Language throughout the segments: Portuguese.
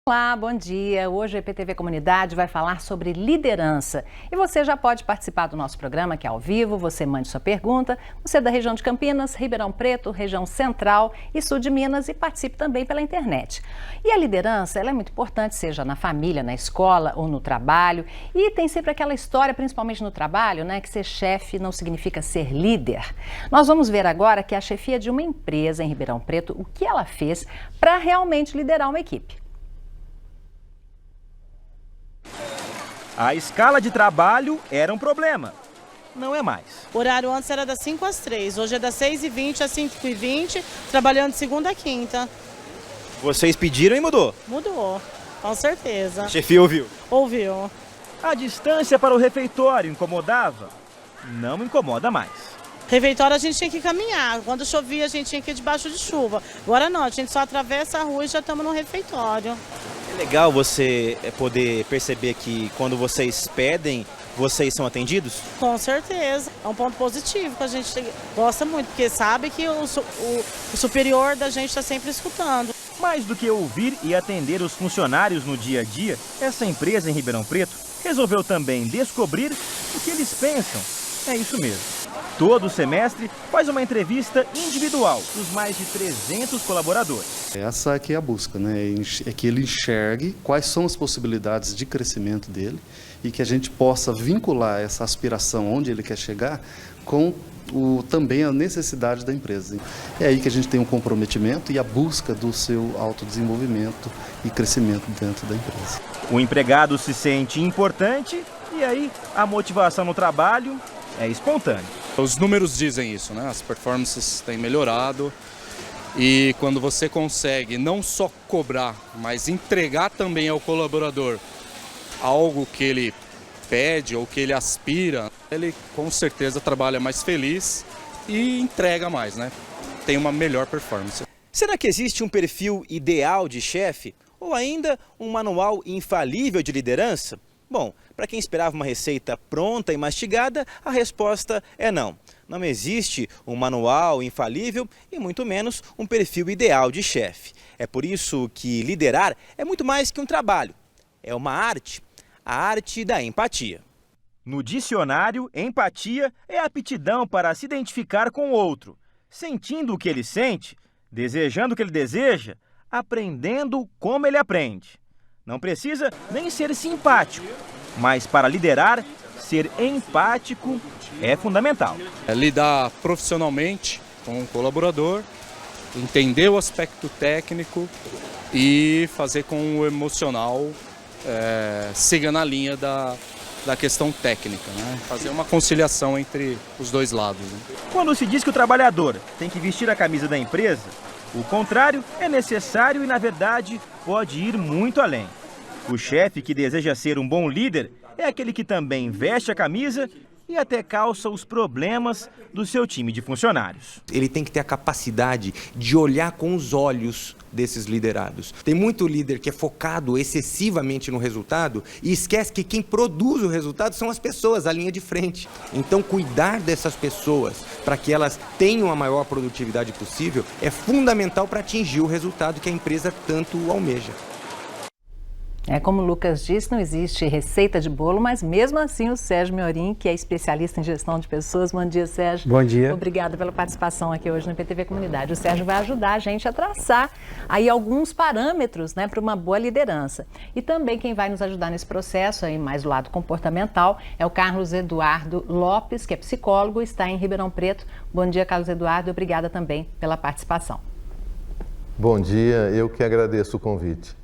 Olá, bom dia. Hoje a EPTV Comunidade vai falar sobre liderança. E você já pode participar do nosso programa, que é ao vivo. Você mande sua pergunta. Você é da região de Campinas, Ribeirão Preto, região central e sul de Minas e participe também pela internet. E a liderança, ela é muito importante, seja na família, na escola ou no trabalho. E tem sempre aquela história, principalmente no trabalho, né, que ser chefe não significa ser líder. Nós vamos ver agora que a chefia de uma empresa em Ribeirão Preto, o que ela fez para realmente liderar uma equipe. A escala de trabalho era um problema. Não é mais. O horário antes era das 5 às 3, hoje é das 6h20 às 5h20, trabalhando de segunda a quinta. Vocês pediram e mudou? Mudou, com certeza. A chefia ouviu? Ouviu. A distância para o refeitório incomodava? Não incomoda mais. Refeitório a gente tinha que caminhar, quando chovia a gente tinha que ir debaixo de chuva. Agora não, a gente só atravessa a rua e já estamos no refeitório. É legal você poder perceber que quando vocês pedem, vocês são atendidos? Com certeza, é um ponto positivo que a gente gosta muito, porque sabe que o superior da gente está sempre escutando. Mais do que ouvir e atender os funcionários no dia a dia, essa empresa em Ribeirão Preto resolveu também descobrir o que eles pensam. É isso mesmo. Todo semestre faz uma entrevista individual dos mais de 300 colaboradores. Essa aqui é a busca, né? É que ele enxergue quais são as possibilidades de crescimento dele e que a gente possa vincular essa aspiração onde ele quer chegar com também a necessidade da empresa. É aí que a gente tem um comprometimento e a busca do seu autodesenvolvimento e crescimento dentro da empresa. O empregado se sente importante e aí a motivação no trabalho é espontânea. Os números dizem isso, né? As performances têm melhorado e quando você consegue não só cobrar, mas entregar também ao colaborador algo que ele pede ou que ele aspira, ele com certeza trabalha mais feliz e entrega mais, né? Tem uma melhor performance. Será que existe um perfil ideal de chefe ou ainda um manual infalível de liderança? Bom, para quem esperava uma receita pronta e mastigada, a resposta é não. Não existe um manual infalível e muito menos um perfil ideal de chefe. É por isso que liderar é muito mais que um trabalho. É uma arte, a arte da empatia. No dicionário, empatia é a aptidão para se identificar com o outro, sentindo o que ele sente, desejando o que ele deseja, aprendendo como ele aprende. Não precisa nem ser simpático, mas para liderar, ser empático é fundamental. É lidar profissionalmente com o colaborador, entender o aspecto técnico e fazer com o emocional siga na linha da questão técnica, né? Fazer uma conciliação entre os dois lados. Né? Quando se diz que o trabalhador tem que vestir a camisa da empresa, o contrário é necessário e, na verdade, pode ir muito além. O chefe que deseja ser um bom líder é aquele que também veste a camisa e até calça os problemas do seu time de funcionários. Ele tem que ter a capacidade de olhar com os olhos desses liderados. Tem muito líder que é focado excessivamente no resultado e esquece que quem produz o resultado são as pessoas, a linha de frente. Então, cuidar dessas pessoas para que elas tenham a maior produtividade possível é fundamental para atingir o resultado que a empresa tanto almeja. Como o Lucas disse, não existe receita de bolo, mas mesmo assim o Sérgio Miorim, que é especialista em gestão de pessoas. Bom dia, Sérgio. Bom dia. Obrigada pela participação aqui hoje no EPTV Comunidade. O Sérgio vai ajudar a gente a traçar aí alguns parâmetros, né, para uma boa liderança. E também quem vai nos ajudar nesse processo, aí mais do lado comportamental, é o Carlos Eduardo Lopes, que é psicólogo e está em Ribeirão Preto. Bom dia, Carlos Eduardo. Obrigada também pela participação. Bom dia, eu que agradeço o convite.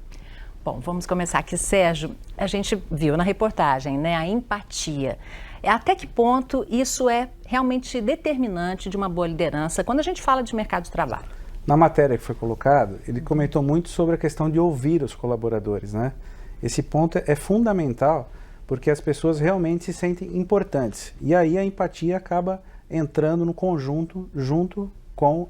Bom, vamos começar aqui, Sérgio. A gente viu na reportagem, né, a empatia. Até que ponto isso é realmente determinante de uma boa liderança quando a gente fala de mercado de trabalho? Na matéria que foi colocada, ele comentou muito sobre a questão de ouvir os colaboradores, né? Esse ponto é fundamental porque as pessoas realmente se sentem importantes. E aí a empatia acaba entrando no conjunto junto com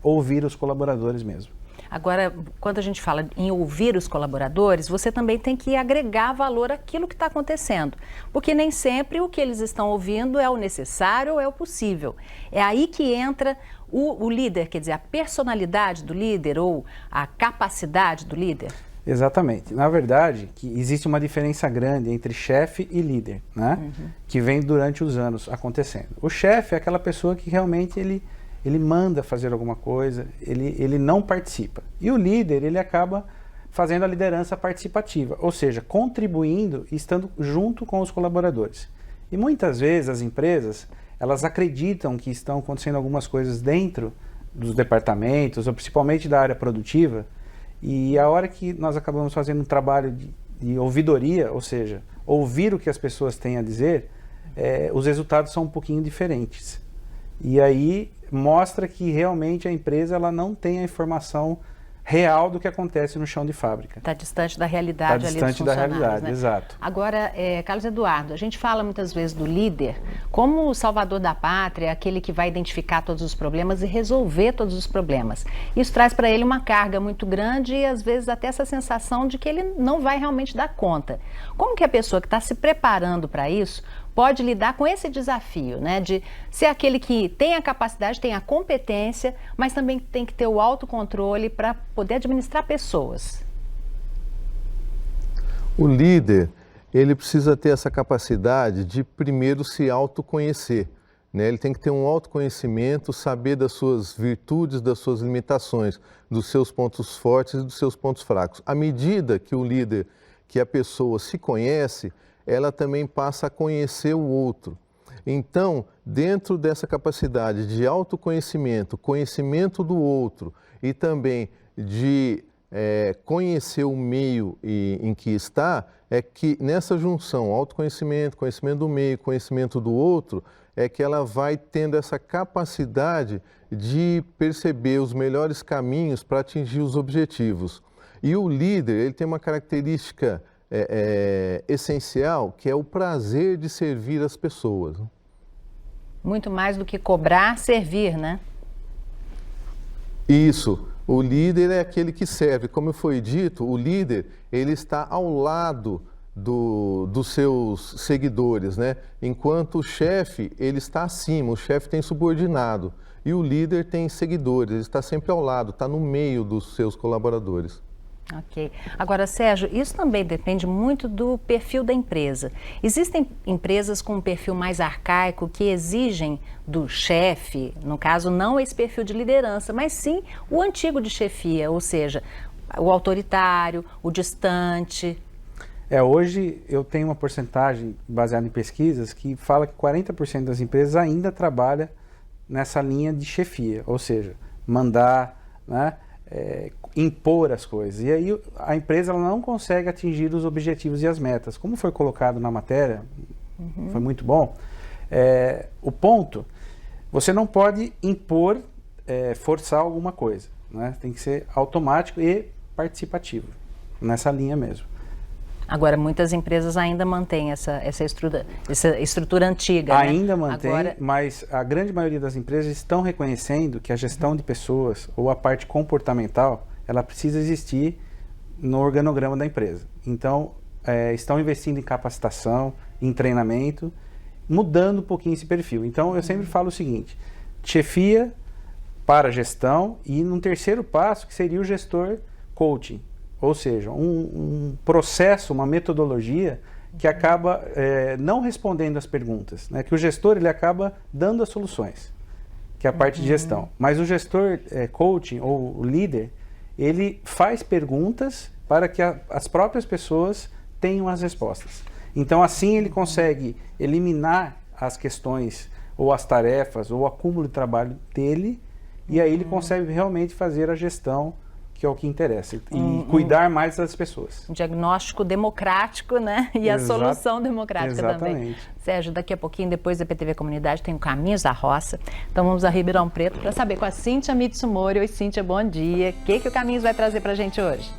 ouvir os colaboradores mesmo. Agora, quando a gente fala em ouvir os colaboradores, você também tem que agregar valor àquilo que está acontecendo, porque nem sempre o que eles estão ouvindo é o necessário ou é o possível. É aí que entra o líder, quer dizer, a personalidade do líder ou a capacidade do líder. Exatamente. Na verdade, que existe uma diferença grande entre chefe e líder, né? Que vem durante os anos acontecendo. O chefe é aquela pessoa que realmente ele manda fazer alguma coisa, ele não participa. E o líder, ele acaba fazendo a liderança participativa, ou seja, contribuindo e estando junto com os colaboradores. E muitas vezes as empresas, elas acreditam que estão acontecendo algumas coisas dentro dos departamentos, ou principalmente da área produtiva, e a hora que nós acabamos fazendo um trabalho de ouvidoria, ou seja, ouvir o que as pessoas têm a dizer, os resultados são um pouquinho diferentes. E aí mostra que realmente a empresa ela não tem a informação real do que acontece no chão de fábrica. Está distante da realidade ali dos funcionários. Está distante da realidade, né? Exato. Agora, Carlos Eduardo, a gente fala muitas vezes do líder como o salvador da pátria, aquele que vai identificar todos os problemas e resolver todos os problemas. Isso traz para ele uma carga muito grande e às vezes até essa sensação de que ele não vai realmente dar conta. Como que a pessoa que está se preparando para isso pode lidar com esse desafio, né, de ser aquele que tem a capacidade, tem a competência, mas também tem que ter o autocontrole para poder administrar pessoas? O líder, ele precisa ter essa capacidade de primeiro se autoconhecer, né? Ele tem que ter um autoconhecimento, saber das suas virtudes, das suas limitações, dos seus pontos fortes e dos seus pontos fracos. À medida que o líder, que a pessoa se conhece, ela também passa a conhecer o outro. Então, dentro dessa capacidade de autoconhecimento, conhecimento do outro e também de conhecer o meio em que está, é que nessa junção, autoconhecimento, conhecimento do meio, conhecimento do outro, é que ela vai tendo essa capacidade de perceber os melhores caminhos para atingir os objetivos. E o líder, ele tem uma característica essencial, que é o prazer de servir as pessoas. Muito mais do que cobrar, servir, né? Isso. O líder é aquele que serve. Como foi dito, o líder, ele está ao lado dos seus seguidores, né? Enquanto o chefe, ele está acima, o chefe tem subordinado. E o líder tem seguidores, ele está sempre ao lado, está no meio dos seus colaboradores. Ok. Agora, Sérgio, isso também depende muito do perfil da empresa. Existem empresas com um perfil mais arcaico que exigem do chefe, no caso, não esse perfil de liderança, mas sim o antigo de chefia, ou seja, o autoritário, o distante. Hoje eu tenho uma porcentagem baseada em pesquisas que fala que 40% das empresas ainda trabalha nessa linha de chefia, ou seja, mandar, né? Impor as coisas. E aí a empresa ela não consegue atingir os objetivos e as metas. Como foi colocado na matéria, foi muito bom. O ponto, você não pode impor, forçar alguma coisa, né? Tem que ser automático e participativo, nessa linha mesmo. Agora, muitas empresas ainda mantêm essa estrutura antiga, ainda mantém, mas a grande maioria das empresas estão reconhecendo que a gestão de pessoas ou a parte comportamental, ela precisa existir no organograma da empresa. Então, estão investindo em capacitação, em treinamento, mudando um pouquinho esse perfil. Então, eu sempre falo o seguinte, chefia para gestão e num terceiro passo, que seria o gestor coaching. Ou seja, um processo, uma metodologia que acaba não respondendo as perguntas, né? Que o gestor ele acaba dando as soluções, que é a parte de gestão. Mas o gestor coaching ou o líder, ele faz perguntas para que as próprias pessoas tenham as respostas. Então assim ele consegue eliminar as questões ou as tarefas ou o acúmulo de trabalho dele e aí ele consegue realmente fazer a gestão que é o que interessa, e cuidar mais das pessoas. Um diagnóstico democrático, né? E a solução democrática também. Sérgio, daqui a pouquinho, depois da PTV Comunidade, tem o Caminhos da Roça. Então vamos a Ribeirão Preto para saber com a Cíntia Mitsumori. Oi, Cíntia, bom dia. O que o Caminhos vai trazer para a gente hoje?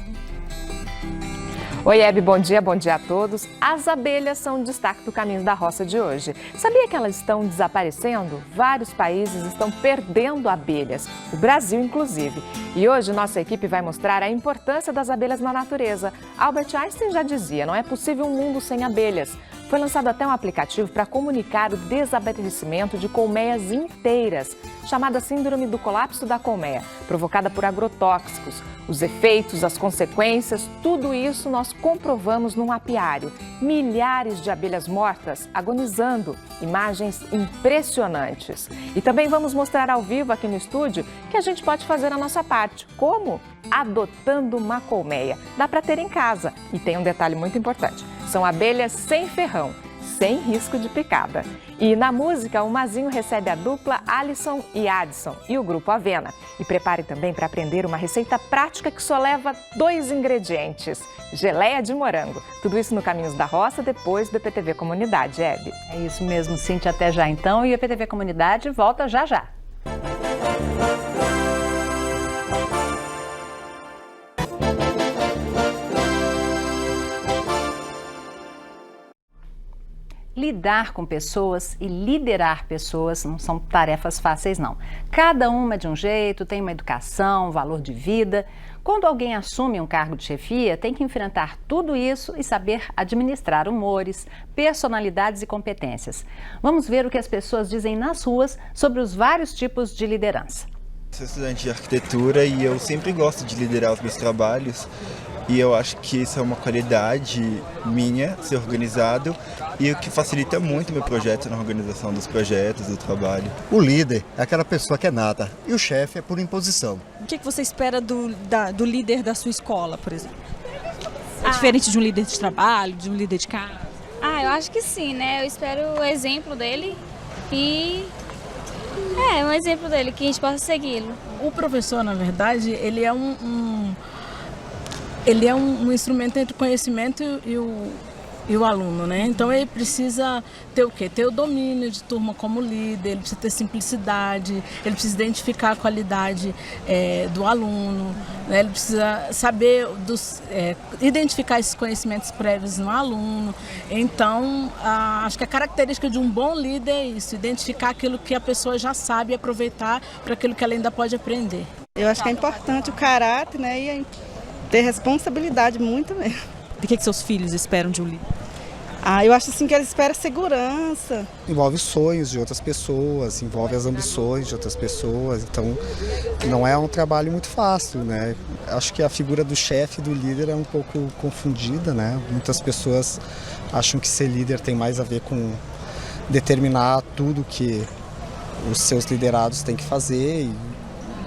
Oi, Hebe, bom dia a todos. As abelhas são o destaque do Caminhos da Roça de hoje. Sabia que elas estão desaparecendo? Vários países estão perdendo abelhas, o Brasil inclusive. E hoje nossa equipe vai mostrar a importância das abelhas na natureza. Albert Einstein já dizia, não é possível um mundo sem abelhas. Foi lançado até um aplicativo para comunicar o desabarecimento de colmeias inteiras, chamada Síndrome do Colapso da Colmeia, provocada por agrotóxicos. Os efeitos, as consequências, tudo isso nós comprovamos num apiário. Milhares de abelhas mortas agonizando, imagens impressionantes. E também vamos mostrar ao vivo aqui no estúdio que a gente pode fazer a nossa parte. Como? Adotando uma colmeia. Dá para ter em casa. E tem um detalhe muito importante: são abelhas sem ferrão, sem risco de picada. E na música, o Mazinho recebe a dupla Alisson e Adson e o grupo Avena. E prepare também para aprender uma receita prática que só leva 2 ingredientes: geleia de morango. Tudo isso no Caminhos da Roça, depois do EPTV Comunidade, Hebe. É isso mesmo, Cíntia, até já então. E o EPTV Comunidade volta já já. Lidar com pessoas e liderar pessoas não são tarefas fáceis, não. Cada uma é de um jeito, tem uma educação, um valor de vida. Quando alguém assume um cargo de chefia, tem que enfrentar tudo isso e saber administrar humores, personalidades e competências. Vamos ver o que as pessoas dizem nas ruas sobre os vários tipos de liderança. Sou estudante de arquitetura e eu sempre gosto de liderar os meus trabalhos. E eu acho que isso é uma qualidade minha, ser organizado, e o que facilita muito o meu projeto na organização dos projetos, do trabalho. O líder é aquela pessoa que é nata e o chefe é por imposição. O que você espera do líder da sua escola, por exemplo? É diferente de um líder de trabalho, de um líder de casa? Eu acho que sim, né? Eu espero o exemplo dele e... um exemplo dele, que a gente possa segui-lo. O professor, na verdade, ele é um instrumento entre o conhecimento e o aluno, né? Então ele precisa ter o quê? Ter o domínio de turma como líder, ele precisa ter simplicidade, ele precisa identificar a qualidade do aluno, né? Ele precisa saber identificar esses conhecimentos prévios no aluno. Então, acho que a característica de um bom líder é isso, identificar aquilo que a pessoa já sabe e aproveitar para aquilo que ela ainda pode aprender. Eu acho que é importante o caráter, né? E ter responsabilidade muito mesmo. O que seus filhos esperam de um líder? Eu acho assim que eles esperam segurança. Envolve os sonhos de outras pessoas, envolve as ambições de outras pessoas, então não é um trabalho muito fácil, né? Acho que a figura do chefe, do líder é um pouco confundida, né? Muitas pessoas acham que ser líder tem mais a ver com determinar tudo que os seus liderados têm que fazer e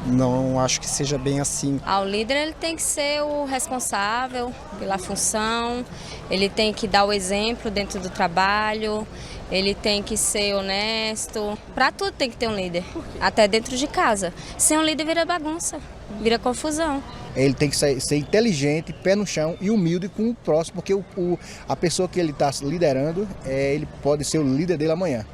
não acho que seja bem assim. O líder ele tem que ser o responsável pela função, ele tem que dar o exemplo dentro do trabalho, ele tem que ser honesto. Para tudo tem que ter um líder, até dentro de casa. Sem um líder vira bagunça, vira confusão. Ele tem que ser inteligente, pé no chão e humilde com o próximo, porque a pessoa que ele está liderando, ele pode ser o líder dele amanhã.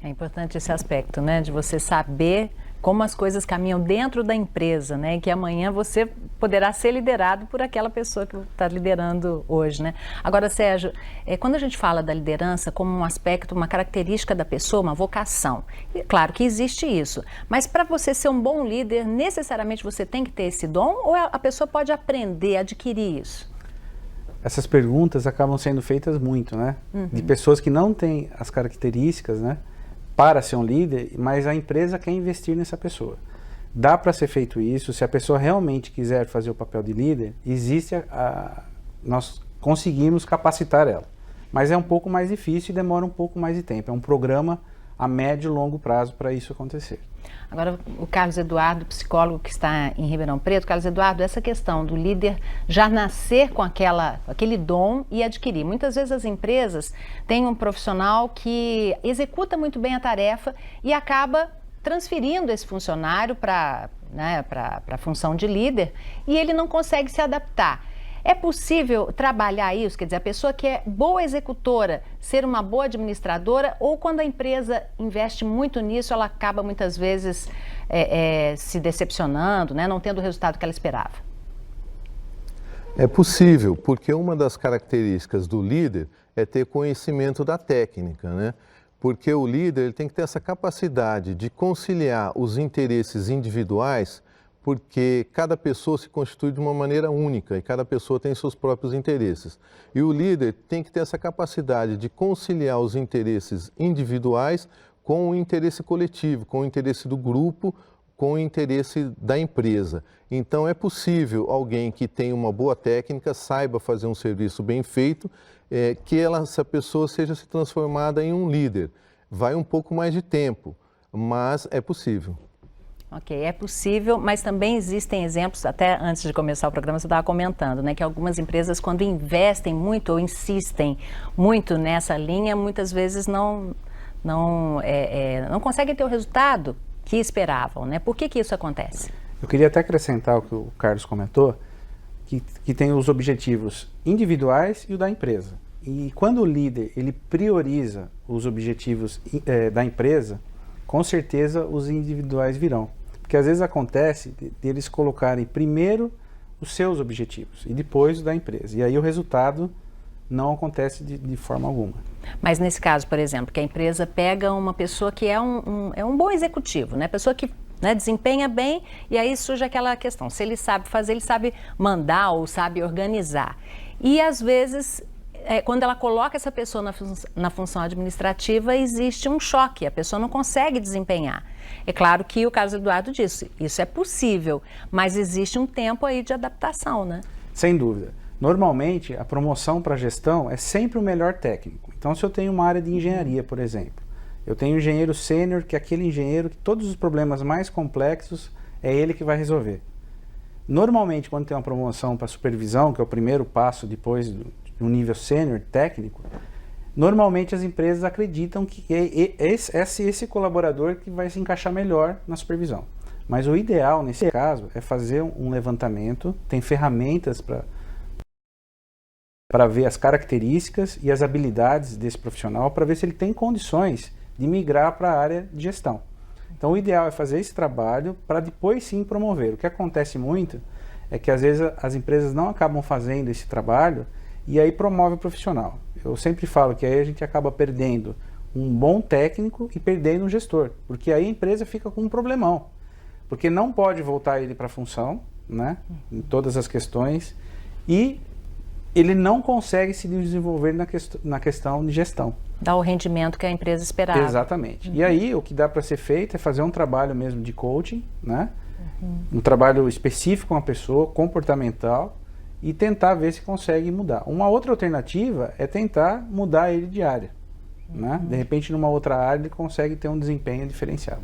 É importante esse aspecto, né, de você saber como as coisas caminham dentro da empresa, né? E que amanhã você poderá ser liderado por aquela pessoa que está liderando hoje, né? Agora, Sérgio, quando a gente fala da liderança como um aspecto, uma característica da pessoa, uma vocação, e claro que existe isso, mas para você ser um bom líder, necessariamente você tem que ter esse dom ou a pessoa pode aprender, adquirir isso? Essas perguntas acabam sendo feitas muito, né? De pessoas que não têm as características, né? Para ser um líder, mas a empresa quer investir nessa pessoa. Dá para ser feito isso, se a pessoa realmente quiser fazer o papel de líder, nós conseguimos capacitar ela. Mas é um pouco mais difícil e demora um pouco mais de tempo. É um programa a médio e longo prazo para isso acontecer. Agora, o Carlos Eduardo, psicólogo que está em Ribeirão Preto, Carlos Eduardo, essa questão do líder já nascer com aquele dom e adquirir. Muitas vezes as empresas têm um profissional que executa muito bem a tarefa e acaba transferindo esse funcionário para a função de líder e ele não consegue se adaptar. É possível trabalhar isso? Quer dizer, a pessoa que é boa executora, ser uma boa administradora, ou quando a empresa investe muito nisso, ela acaba muitas vezes se decepcionando, né? Não tendo o resultado que ela esperava? É possível, porque uma das características do líder é ter conhecimento da técnica, né? Porque o líder ele tem que ter essa capacidade de conciliar os interesses individuais porque cada pessoa se constitui de uma maneira única e cada pessoa tem seus próprios interesses. E o líder tem que ter essa capacidade de conciliar os interesses individuais com o interesse coletivo, com o interesse do grupo, com o interesse da empresa. Então é possível alguém que tem uma boa técnica, saiba fazer um serviço bem feito, que essa pessoa seja se transformada em um líder. Vai um pouco mais de tempo, mas é possível. Ok, é possível, mas também existem exemplos, até antes de começar o programa você estava comentando, né, que algumas empresas quando investem muito ou insistem muito nessa linha, muitas vezes não conseguem ter o resultado que esperavam, né? Por que isso acontece? Eu queria até acrescentar o que o Carlos comentou, que tem os objetivos individuais e o da empresa. E quando o líder ele prioriza os objetivos da empresa, com certeza os individuais virão. Porque às vezes acontece deles colocarem primeiro os seus objetivos e depois o da empresa. E aí o resultado não acontece de forma alguma. Mas nesse caso, por exemplo, que a empresa pega uma pessoa que é um bom executivo, né? Pessoa que desempenha bem, e aí surge aquela questão, se ele sabe fazer, ele sabe mandar ou sabe organizar. E às vezes, quando ela coloca essa pessoa na função administrativa, existe um choque, a pessoa não consegue desempenhar. É claro que o Carlos Eduardo disse, isso é possível, mas existe um tempo aí de adaptação, né? Sem dúvida. Normalmente, a promoção para gestão é sempre o melhor técnico. Então, se eu tenho uma área de engenharia, por exemplo, eu tenho um engenheiro sênior, que é aquele engenheiro que todos os problemas mais complexos é ele que vai resolver. Normalmente, quando tem uma promoção para supervisão, que é o primeiro passo depois do nível sênior técnico, normalmente as empresas acreditam que é esse colaborador que vai se encaixar melhor na supervisão. Mas o ideal, nesse caso, é fazer um levantamento, tem ferramentas para ver as características e as habilidades desse profissional, para ver se ele tem condições de migrar para a área de gestão. Então o ideal é fazer esse trabalho para depois sim promover. O que acontece muito é que às vezes as empresas não acabam fazendo esse trabalho e aí promove o profissional. Eu sempre falo que aí a gente acaba perdendo um bom técnico e perdendo um gestor, porque aí a empresa fica com um problemão, porque não pode voltar ele para a função, né, em todas as questões, e ele não consegue se desenvolver na questão de gestão. Dá o rendimento que a empresa esperava. Exatamente. E aí o que dá para ser feito é fazer um trabalho mesmo de coaching, né? Um trabalho específico com a pessoa, comportamental, e tentar ver se consegue mudar. Uma outra alternativa é tentar mudar ele de área, né? De repente numa outra área ele consegue ter um desempenho diferenciado.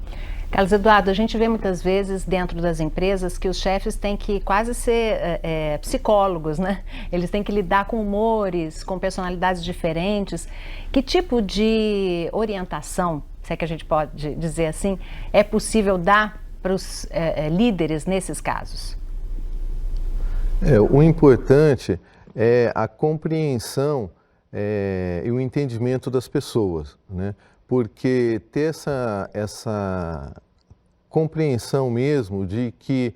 Carlos Eduardo, a gente vê muitas vezes dentro das empresas que os chefes têm que quase ser psicólogos, né? Eles têm que lidar com humores, com personalidades diferentes. Que tipo de orientação, se é que a gente pode dizer assim, é possível dar para os líderes nesses casos? O importante é a compreensão e o entendimento das pessoas, né? Porque ter essa compreensão mesmo de que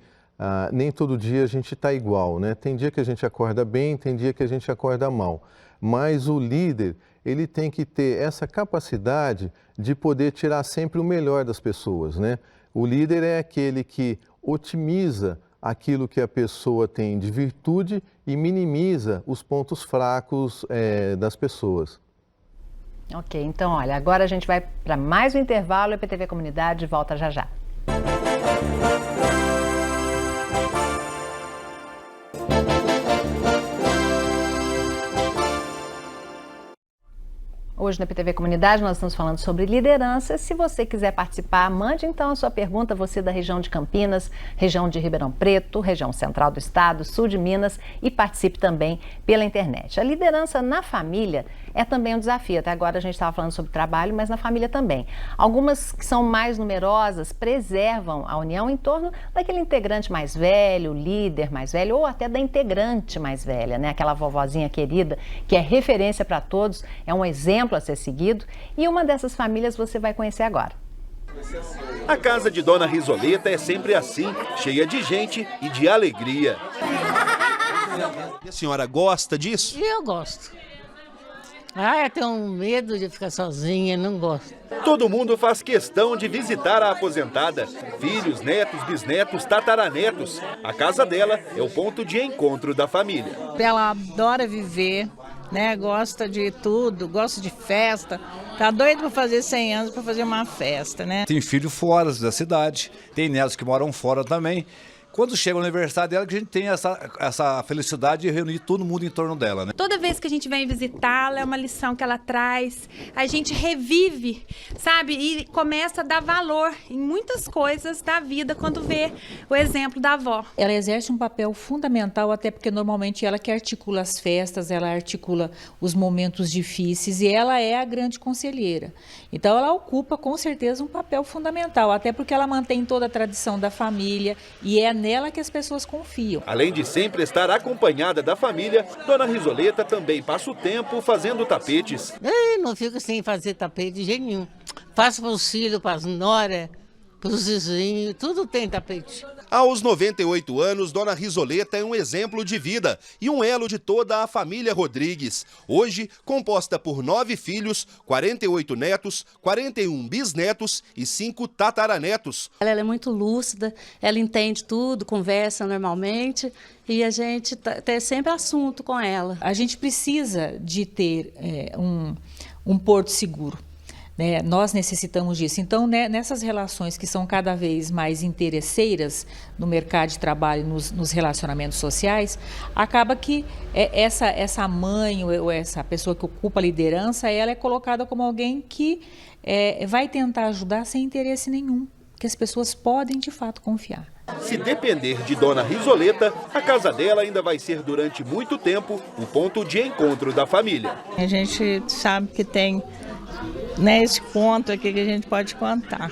nem todo dia a gente está igual, né? Tem dia que a gente acorda bem, tem dia que a gente acorda mal. Mas o líder, ele tem que ter essa capacidade de poder tirar sempre o melhor das pessoas, né? O líder é aquele que otimiza aquilo que a pessoa tem de virtude e minimiza os pontos fracos das pessoas. Ok, então olha, agora a gente vai para mais um intervalo, EPTV Comunidade volta já já. Hoje na EPTV Comunidade nós estamos falando sobre liderança. Se você quiser participar, mande então a sua pergunta, você da região de Campinas, região de Ribeirão Preto, região central do estado, sul de Minas, e participe também pela internet. A liderança na família é também um desafio. Até agora a gente estava falando sobre trabalho, mas na família também. Algumas que são mais numerosas preservam a união em torno daquele integrante mais velho, líder mais velho, ou até da integrante mais velha, né? Aquela vovozinha querida que é referência para todos, é um exemplo a ser seguido, e uma dessas famílias você vai conhecer agora. A casa de Dona Risoleta é sempre assim, cheia de gente e de alegria. E a senhora gosta disso? Eu gosto. Eu tenho medo de ficar sozinha, não gosto. Todo mundo faz questão de visitar a aposentada. Filhos, netos, bisnetos, tataranetos. A casa dela é o ponto de encontro da família. Ela adora viver, né? Gosta de tudo, gosta de festa. Tá doido para fazer 100 anos, para fazer uma festa, né? Tem filho fora da cidade, tem netos que moram fora também. Quando chega o aniversário dela, que a gente tem essa felicidade de reunir todo mundo em torno dela, né? Toda vez que a gente vem visitá-la, é uma lição que ela traz, a gente revive, sabe? E começa a dar valor em muitas coisas da vida quando vê o exemplo da avó. Ela exerce um papel fundamental, até porque normalmente ela que articula as festas, ela articula os momentos difíceis e ela é a grande conselheira. Então ela ocupa com certeza um papel fundamental, até porque ela mantém toda a tradição da família e é nela que as pessoas confiam. Além de sempre estar acompanhada da família, Dona Risoleta também passa o tempo fazendo tapetes. Eu não fico sem fazer tapete de jeito nenhum. Faço para os filhos, para as noras, para os vizinhos, tudo tem tapete. Aos 98 anos, Dona Risoleta é um exemplo de vida e um elo de toda a família Rodrigues. Hoje, composta por 9 filhos, 48 netos, 41 bisnetos e 5 tataranetos. Ela é muito lúcida, ela entende tudo, conversa normalmente e a gente tem sempre assunto com ela. A gente precisa de ter um porto seguro. Nós necessitamos disso. Então, nessas relações que são cada vez mais interesseiras no mercado de trabalho, nos relacionamentos sociais, acaba que essa mãe ou essa pessoa que ocupa a liderança, ela é colocada como alguém que vai tentar ajudar sem interesse nenhum, que as pessoas podem, de fato, confiar. Se depender de Dona Risoleta, a casa dela ainda vai ser durante muito tempo o ponto de encontro da família. A gente sabe que tem esse ponto aqui que a gente pode contar.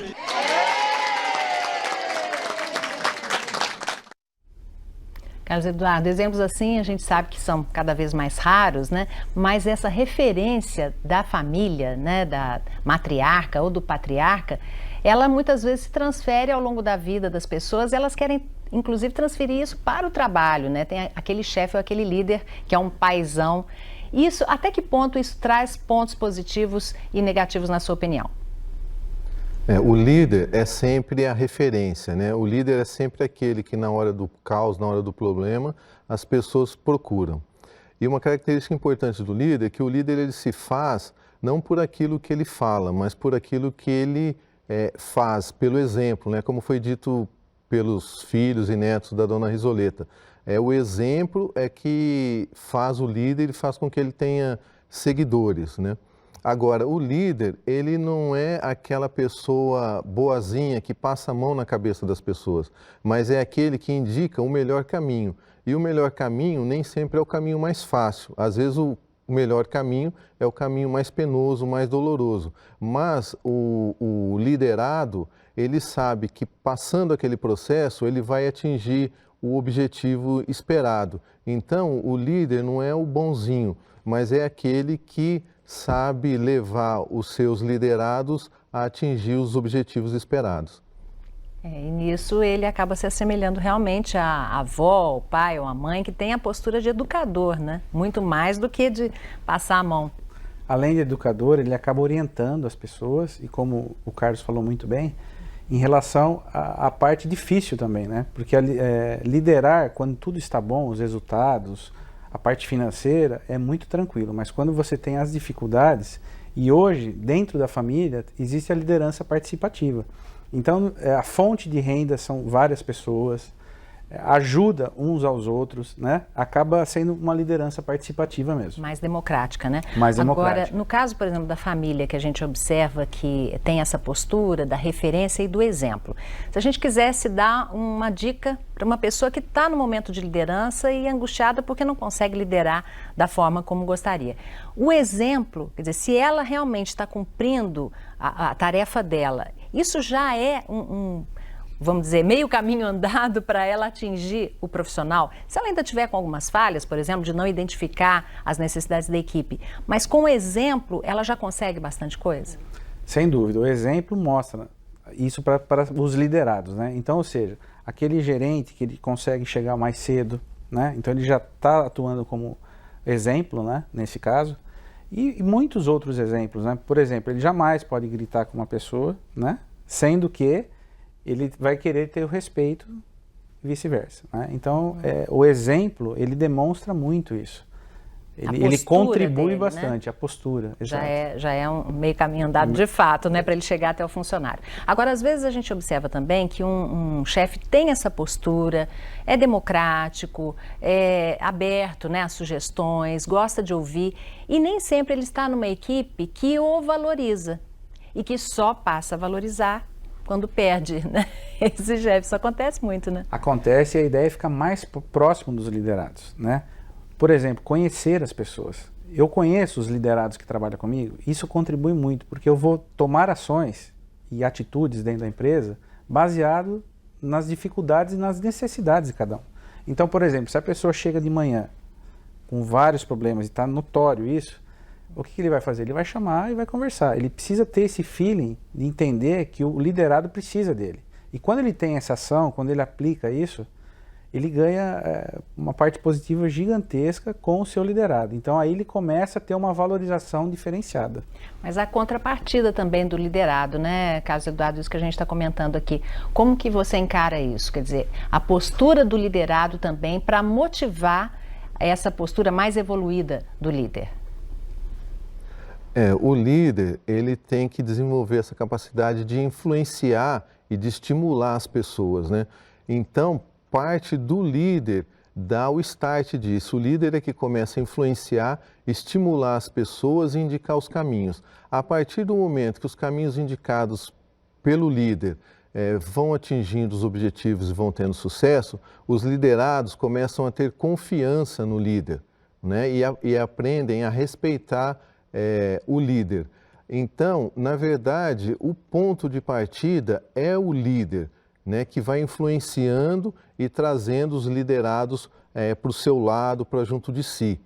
Carlos Eduardo, exemplos assim a gente sabe que são cada vez mais raros, né? Mas essa referência da família, né, da matriarca ou do patriarca, ela muitas vezes se transfere ao longo da vida das pessoas, elas querem inclusive transferir isso para o trabalho, né? Tem aquele chefe ou aquele líder que é um paizão. Isso, até que ponto isso traz pontos positivos e negativos na sua opinião? O líder é sempre a referência, né? O líder é sempre aquele que na hora do caos, na hora do problema, as pessoas procuram. E uma característica importante do líder é que o líder ele se faz não por aquilo que ele fala, mas por aquilo que ele faz, pelo exemplo, né? Como foi dito pelos filhos e netos da Dona Risoleta. O exemplo é que faz o líder e faz com que ele tenha seguidores, né? Agora, o líder, ele não é aquela pessoa boazinha que passa a mão na cabeça das pessoas, mas é aquele que indica o melhor caminho. E o melhor caminho nem sempre é o caminho mais fácil. Às vezes o melhor caminho é o caminho mais penoso, mais doloroso. Mas o liderado, ele sabe que passando aquele processo, ele vai atingir o objetivo esperado. Então, o líder não é o bonzinho, mas é aquele que sabe levar os seus liderados a atingir os objetivos esperados. E nisso ele acaba se assemelhando realmente à avó, ao pai ou à mãe, que tem a postura de educador, né? Muito mais do que de passar a mão. Além de educador, ele acaba orientando as pessoas, e como o Carlos falou muito bem, em relação à parte difícil também, né? Porque liderar, quando tudo está bom, os resultados, a parte financeira, é muito tranquilo. Mas quando você tem as dificuldades, e hoje, dentro da família, existe a liderança participativa. Então, a fonte de renda são várias pessoas, ajuda uns aos outros, né? Acaba sendo uma liderança participativa mesmo. Mais democrática, né? Mais democrática. Agora, no caso, por exemplo, da família, que a gente observa que tem essa postura da referência e do exemplo. Se a gente quisesse dar uma dica para uma pessoa que está no momento de liderança e angustiada porque não consegue liderar da forma como gostaria. O exemplo, quer dizer, se ela realmente está cumprindo a tarefa dela, isso já é vamos dizer, meio caminho andado para ela atingir o profissional. Se ela ainda tiver com algumas falhas, por exemplo, de não identificar as necessidades da equipe, mas com o exemplo, ela já consegue bastante coisa? Sem dúvida, o exemplo mostra isso para os liderados, né? Então, ou seja, aquele gerente que ele consegue chegar mais cedo, né? Então ele já está atuando como exemplo, né? Nesse caso. E muitos outros exemplos, né? Por exemplo, ele jamais pode gritar com uma pessoa, né? Sendo que ele vai querer ter o respeito e vice-versa, né? Então, o exemplo, ele demonstra muito isso. Ele contribui dele, bastante, né? A postura. Já é um meio caminho andado de fato, né, para ele chegar até o funcionário. Agora, às vezes a gente observa também que um chefe tem essa postura, é democrático, é aberto, né, às sugestões, gosta de ouvir, e nem sempre ele está numa equipe que o valoriza e que só passa a valorizar quando perde, né? Esse chefe, isso acontece muito, né? Acontece, e a ideia é ficar mais próximo dos liderados, né? Por exemplo, conhecer as pessoas. Eu conheço os liderados que trabalham comigo, isso contribui muito, porque eu vou tomar ações e atitudes dentro da empresa baseado nas dificuldades e nas necessidades de cada um. Então, por exemplo, se a pessoa chega de manhã com vários problemas e está notório isso, o que ele vai fazer? Ele vai chamar e vai conversar. Ele precisa ter esse feeling de entender que o liderado precisa dele. E quando ele tem essa ação, quando ele aplica isso, ele ganha uma parte positiva gigantesca com o seu liderado. Então aí ele começa a ter uma valorização diferenciada. Mas a contrapartida também do liderado, né, Carlos Eduardo, isso que a gente está comentando aqui. Como que você encara isso? Quer dizer, a postura do liderado também para motivar essa postura mais evoluída do líder. O líder, ele tem que desenvolver essa capacidade de influenciar e de estimular as pessoas, né? Então, parte do líder dá o start disso. O líder é que começa a influenciar, estimular as pessoas e indicar os caminhos. A partir do momento que os caminhos indicados pelo líder vão atingindo os objetivos e vão tendo sucesso, os liderados começam a ter confiança no líder, né? E aprendem a respeitar o líder. Então, na verdade, o ponto de partida é o líder, né, que vai influenciando e trazendo os liderados para o seu lado, para junto de si.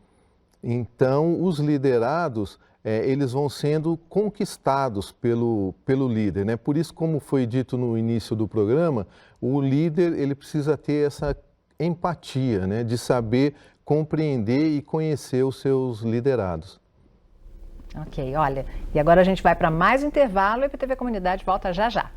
Então, os liderados, eles vão sendo conquistados pelo líder, né? Por isso, como foi dito no início do programa, o líder ele precisa ter essa empatia, né, de saber compreender e conhecer os seus liderados. Ok, olha, e agora a gente vai para mais um intervalo e a IPTV Comunidade volta já já.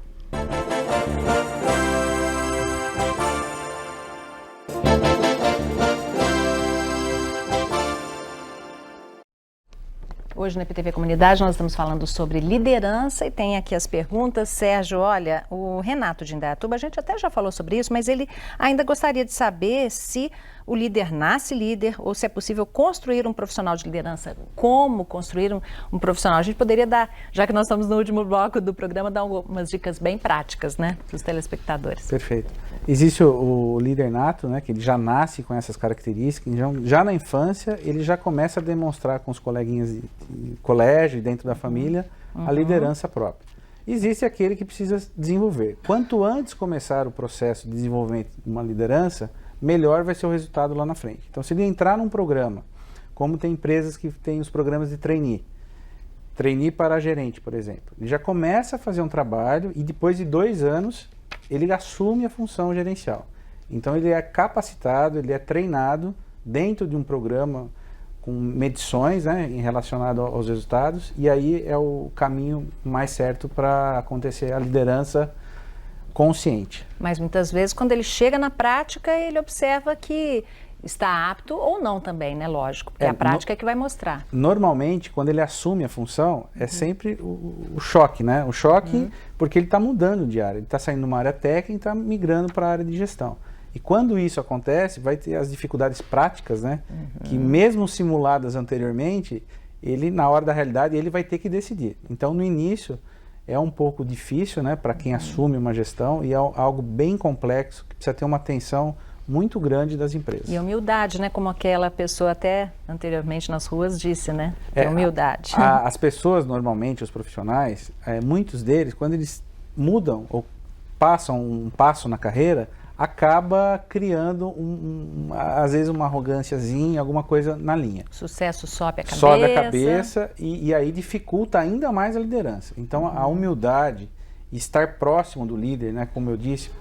Hoje na IPTV Comunidade nós estamos falando sobre liderança e tem aqui as perguntas. Sérgio, olha, o Renato de Indaiatuba, a gente até já falou sobre isso, mas ele ainda gostaria de saber se o líder nasce líder ou se é possível construir um profissional de liderança. Como construir um profissional? A gente poderia dar, já que nós estamos no último bloco do programa, dar algumas dicas bem práticas, né, para os telespectadores. Perfeito. Existe o líder nato, né, que ele já nasce com essas características, já na infância ele já começa a demonstrar com os coleguinhas de colégio e dentro da família a liderança própria. Existe aquele que precisa desenvolver. Quanto antes começar o processo de desenvolvimento de uma liderança, melhor vai ser o resultado lá na frente. Então, se ele entrar num programa, como tem empresas que têm os programas de trainee para gerente, por exemplo, ele já começa a fazer um trabalho e depois de 2 anos ele assume a função gerencial. Então, ele é capacitado, ele é treinado dentro de um programa com medições, né, relacionado aos resultados, e aí é o caminho mais certo para acontecer a liderança consciente. Mas muitas vezes, quando ele chega na prática, ele observa que está apto ou não também, né? Lógico, porque a prática é que vai mostrar. Normalmente, quando ele assume a função, é sempre o choque, né? O choque porque ele está mudando de área, ele está saindo de uma área técnica e está migrando para a área de gestão. E quando isso acontece, vai ter as dificuldades práticas, né? Que mesmo simuladas anteriormente, ele, na hora da realidade, ele vai ter que decidir. Então, no início, é um pouco difícil, né, para quem assume uma gestão e é algo bem complexo, que precisa ter uma atenção muito grande das empresas. E humildade, né, como aquela pessoa até anteriormente nas ruas disse, né, humildade. As pessoas, normalmente, os profissionais, muitos deles, quando eles mudam ou passam um passo na carreira, acaba criando, às vezes, uma arrogânciazinha, alguma coisa na linha. Sucesso sobe a cabeça. Sobe a cabeça e aí dificulta ainda mais a liderança. Então, a humildade, estar próximo do líder, né, como eu disse,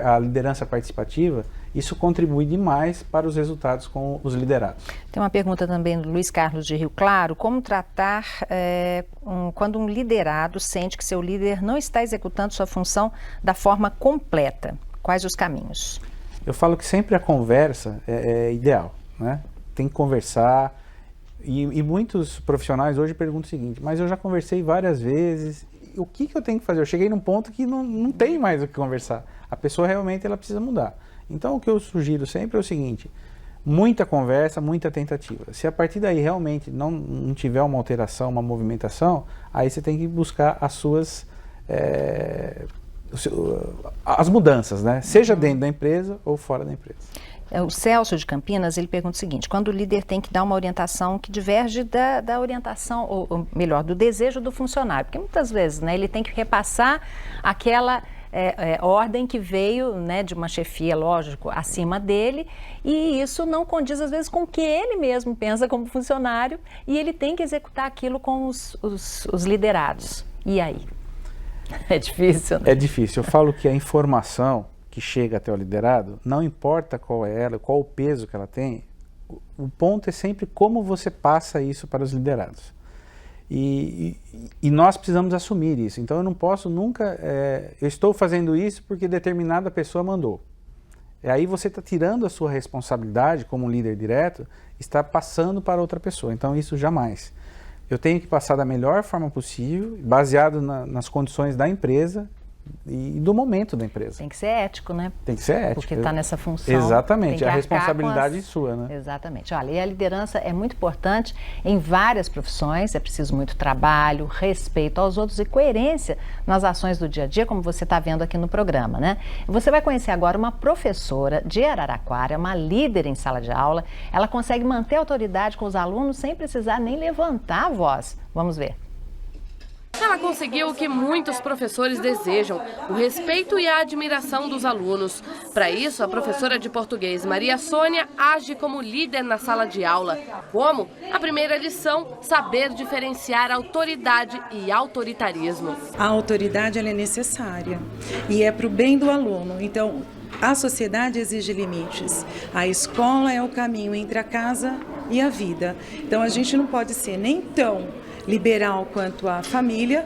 a liderança participativa, isso contribui demais para os resultados com os liderados. Tem uma pergunta também do Luiz Carlos de Rio Claro: como tratar quando um liderado sente que seu líder não está executando sua função da forma completa? Quais os caminhos? Eu falo que sempre a conversa é ideal, né? Tem que conversar, e muitos profissionais hoje perguntam o seguinte: mas eu já conversei várias vezes, o que eu tenho que fazer? Eu cheguei num ponto que não tem mais o que conversar. A pessoa realmente ela precisa mudar. Então o que eu sugiro sempre é o seguinte: muita conversa, muita tentativa. Se a partir daí realmente não tiver uma alteração, uma movimentação, aí você tem que buscar as suas as mudanças, né? Seja dentro da empresa ou fora da empresa. O Celso de Campinas, ele pergunta o seguinte: quando o líder tem que dar uma orientação que diverge da orientação, ou melhor, do desejo do funcionário, porque muitas vezes, né, ele tem que repassar aquela ordem que veio, né, de uma chefia, lógico, acima dele, e isso não condiz às vezes com o que ele mesmo pensa como funcionário, e ele tem que executar aquilo com os liderados. E aí? É difícil, né? É difícil. Eu falo que a informação que chega até o liderado, não importa qual é ela, qual o peso que ela tem, o ponto é sempre como você passa isso para os liderados. E nós precisamos assumir isso. Então eu não posso nunca, eu estou fazendo isso porque determinada pessoa mandou. Aí você está tirando a sua responsabilidade como um líder direto, está passando para outra pessoa. Então isso jamais. Eu tenho que passar da melhor forma possível, baseado nas condições da empresa e do momento da empresa. Tem que ser ético, né? Tem que ser ético. Porque está nessa função. Exatamente, a responsabilidade sua, né? Exatamente. Olha, e a liderança é muito importante em várias profissões, é preciso muito trabalho, respeito aos outros e coerência nas ações do dia a dia, como você está vendo aqui no programa, né? Você vai conhecer agora uma professora de Araraquara, uma líder em sala de aula. Ela consegue manter a autoridade com os alunos sem precisar nem levantar a voz. Vamos ver. Ela conseguiu o que muitos professores desejam, o respeito e a admiração dos alunos. Para isso, a professora de português Maria Sônia age como líder na sala de aula. Como? A primeira lição, saber diferenciar autoridade e autoritarismo. A autoridade ela é necessária e é para o bem do aluno. Então, a sociedade exige limites. A escola é o caminho entre a casa e a vida. Então, a gente não pode ser nem tão liberal quanto a família,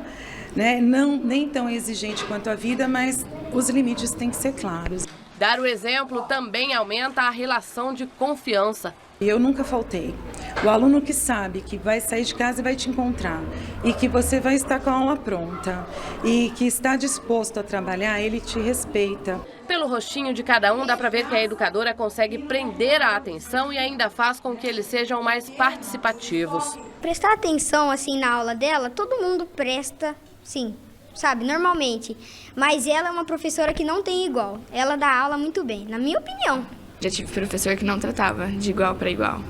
né? Nem tão exigente quanto a vida, mas os limites têm que ser claros. Dar o exemplo também aumenta a relação de confiança. Eu nunca faltei. O aluno que sabe que vai sair de casa e vai te encontrar e que você vai estar com a aula pronta e que está disposto a trabalhar, ele te respeita. Pelo rostinho de cada um, dá para ver que a educadora consegue prender a atenção e ainda faz com que eles sejam mais participativos. Prestar atenção assim na aula dela, todo mundo presta, sim, sabe, normalmente. Mas ela é uma professora que não tem igual. Ela dá aula muito bem, na minha opinião. Já tive professor que não tratava de igual para igual.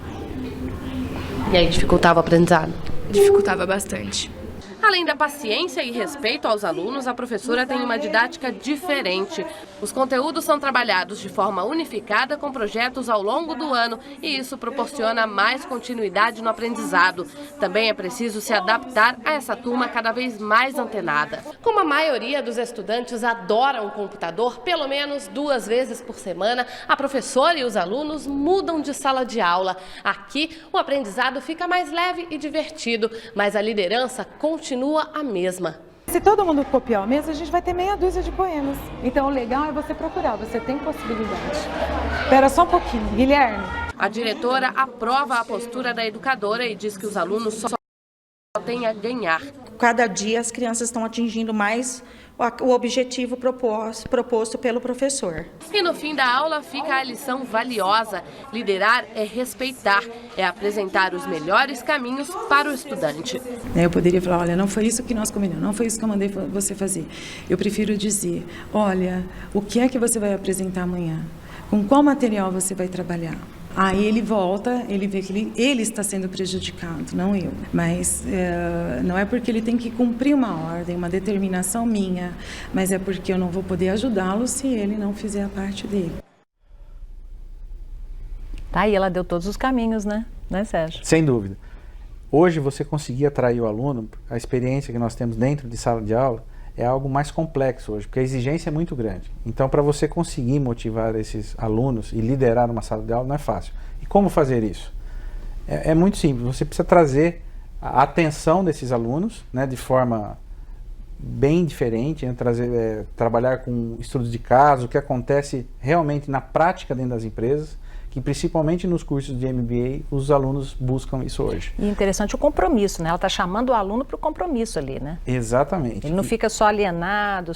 E aí dificultava o aprendizado? Dificultava bastante. Além da paciência e respeito aos alunos, a professora tem uma didática diferente. Os conteúdos são trabalhados de forma unificada com projetos ao longo do ano e isso proporciona mais continuidade no aprendizado. Também é preciso se adaptar a essa turma cada vez mais antenada. Como a maioria dos estudantes adora um computador, pelo menos 2 vezes por semana, a professora e os alunos mudam de sala de aula. Aqui, o aprendizado fica mais leve e divertido, mas a liderança continua a mesma. Se todo mundo copiar o mesmo, a gente vai ter meia dúzia de poemas. Então o legal é você procurar, você tem possibilidade. Espera só um pouquinho, Guilherme. A diretora aprova a postura da educadora e diz que os alunos só têm a ganhar. Cada dia as crianças estão atingindo mais o objetivo proposto pelo professor. E no fim da aula fica a lição valiosa. Liderar é respeitar, é apresentar os melhores caminhos para o estudante. Eu poderia falar, olha, não foi isso que nós combinamos, não foi isso que eu mandei você fazer. Eu prefiro dizer, olha, o que é que você vai apresentar amanhã? Com qual material você vai trabalhar? Aí ele volta, ele vê que ele está sendo prejudicado, não eu. Mas não é porque ele tem que cumprir uma ordem, uma determinação minha, mas é porque eu não vou poder ajudá-lo se ele não fizer a parte dele. Tá aí, ela deu todos os caminhos, né, Sérgio? Sem dúvida. Hoje você conseguir atrair o aluno, a experiência que nós temos dentro de sala de aula é algo mais complexo hoje, porque a exigência é muito grande. Então, para você conseguir motivar esses alunos e liderar uma sala de aula não é fácil. E como fazer isso? É muito simples, você precisa trazer a atenção desses alunos, né, de forma bem diferente, né, trabalhar com estudos de caso, o que acontece realmente na prática dentro das empresas, que principalmente nos cursos de MBA os alunos buscam isso hoje. E interessante o compromisso, né? Ela está chamando o aluno para o compromisso ali, né? Exatamente. Ele não fica só alienado,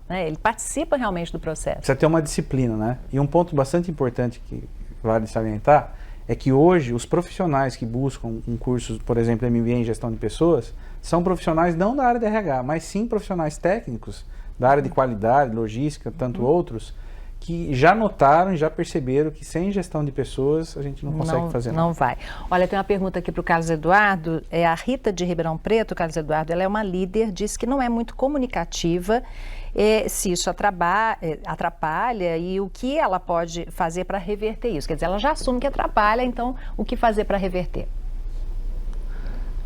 né? Ele participa realmente do processo. Precisa ter uma disciplina, né? E um ponto bastante importante que vale salientar é que hoje os profissionais que buscam um curso, por exemplo, MBA em gestão de pessoas, são profissionais não da área de RH, mas sim profissionais técnicos da área de qualidade, logística, tanto outros, que já notaram e já perceberam que sem gestão de pessoas a gente não consegue fazer nada. Não vai. Olha, tem uma pergunta aqui para o Carlos Eduardo, é a Rita de Ribeirão Preto. Carlos Eduardo, ela é uma líder, diz que não é muito comunicativa, se isso atrapalha e o que ela pode fazer para reverter isso. Quer dizer, ela já assume que atrapalha, então o que fazer para reverter?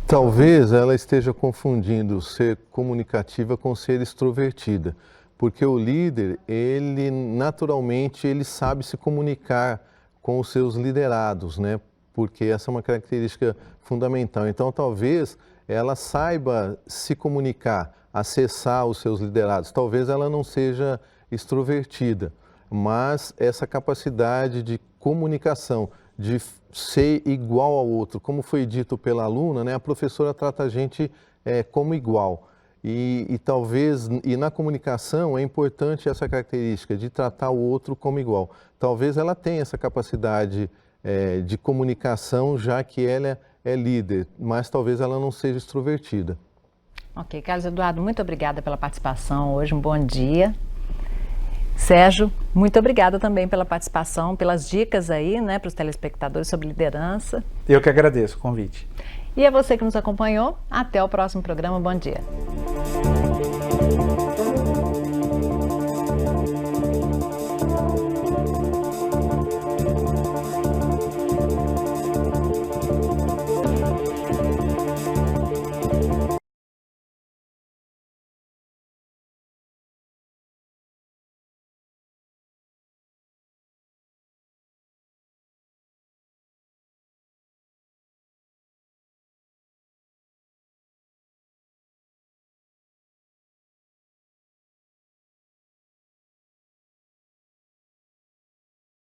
Talvez ela esteja confundindo ser comunicativa com ser extrovertida. Porque o líder, ele naturalmente, ele sabe se comunicar com os seus liderados, né? Porque essa é uma característica fundamental. Então, talvez ela saiba se comunicar, acessar os seus liderados. Talvez ela não seja extrovertida, mas essa capacidade de comunicação, de ser igual ao outro, como foi dito pela aluna, né? A professora trata a gente como igual. E talvez, na comunicação é importante essa característica de tratar o outro como igual. Talvez ela tenha essa capacidade de comunicação, já que ela é líder, mas talvez ela não seja extrovertida. Ok, Carlos Eduardo, muito obrigada pela participação hoje, um bom dia. Sérgio, muito obrigada também pela participação, pelas dicas aí, né, para os telespectadores sobre liderança. Eu que agradeço o convite. E a você que nos acompanhou, até o próximo programa, bom dia.